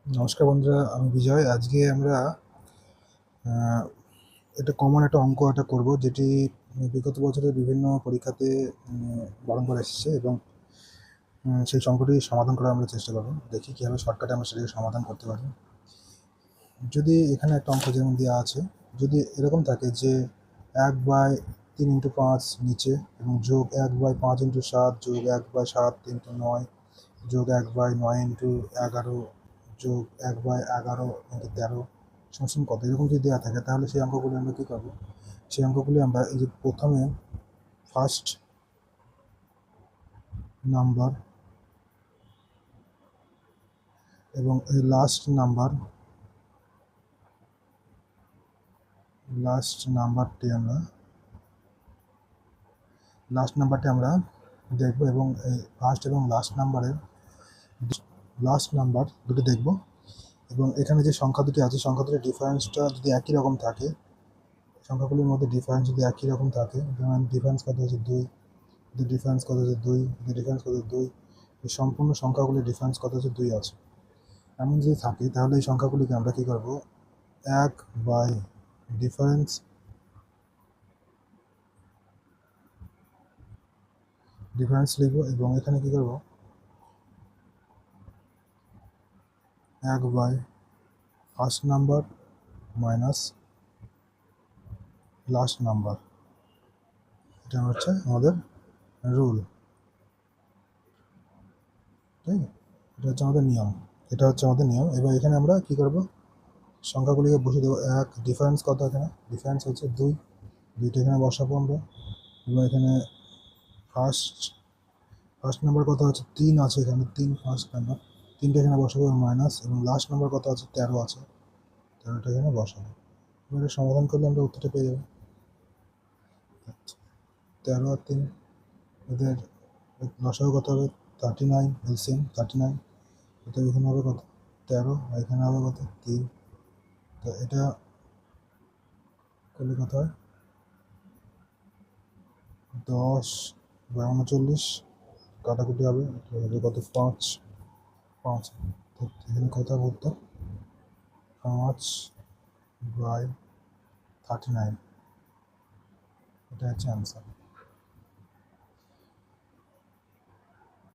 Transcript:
নমস্কার বন্ধুরা, আমি বিজয়। আজকে আমরা আহ, একটা কমন একটা অঙ্ক একটা করব, যেটি বিগত বছরের বিভিন্ন পরীক্ষাতে বারংবার এসেছে, এবং সেই অঙ্কটি সমাধান করার আমরা চেষ্টা করব। দেখি কীভাবে শর্টকাটে আমরা সেটাকে সমাধান করতে পারি। যদি এখানে একটা অঙ্ক যেমন দেওয়া আছে, যদি এরকম থাকে যে 1/3 × 5 নিচে, এবং যোগ 1/5 × 7 যোগ 1/7 × 9 যোগ 1/9 × 11 যোগ 1/11 × 13 সমান কত, এরকম যদি দেওয়া থাকে, তাহলে সেই অঙ্কগুলি আমরা কী করবো? সেই অঙ্কগুলি আমরা এই যে প্রথমে ফার্স্ট নাম্বার এবং এই লাস্ট নাম্বারটি আমরা দেখব, এবং এই ফার্স্ট এবং লাস্ট নাম্বার দুটো দেখব। এবং এখানে যে সংখ্যা দুটি আছে, সংখ্যা দুটির ডিফারেন্সটা যদি একই রকম থাকে, সংখ্যাগুলির মধ্যে ডিফারেন্স যদি একই রকম থাকে, যেমন ডিফারেন্স কত হচ্ছে 2, ডিফারেন্স কত হচ্ছে 2, ডিফারেন্স কত 2, এই সম্পূর্ণ সংখ্যাগুলির ডিফারেন্স কত হচ্ছে 2 আছে, এমন যদি থাকে, তাহলে এই সংখ্যাগুলিকে আমরা কী করব? 1 ডিফারেন্স লিখব, এবং এখানে কী করব? 1 first number minus last number. এটা হচ্ছে আমাদের রুল, ঠিক আছে? এটা হচ্ছে আমাদের নিয়ম। এবার এখানে আমরা কী করব? সংখ্যাগুলিকে বসিয়ে দেবো। ডিফারেন্স কত? এখানে ডিফারেন্স হচ্ছে 2টা এখানে বসাবো আমরা। এবং এখানে ফার্স্ট নাম্বার কত আছে? 3 আছে, এখানে 3 ফার্স্ট নাম্বার, 3টা এখানে বসাবো, মাইনাস, এবং লাস্ট নাম্বার কত আছে? 13 আছে, 13টা এখানে বসাবো। এবারে সমাধান করলে আমরা উত্তরটা পেয়ে যাবো। 13 আর 3, এদের লসাগু কত হবে? 39, এলসিএম 39। এটা এখানে হবে কত? 13, আর এখানে হবে কত? 3। তো এটা করলে কত হয়? 10/39 কাটাকুটি হবে, কত? 5। তো এখানে কত হবে উত্তর? 5/39। এটা হচ্ছে অ্যান্সার।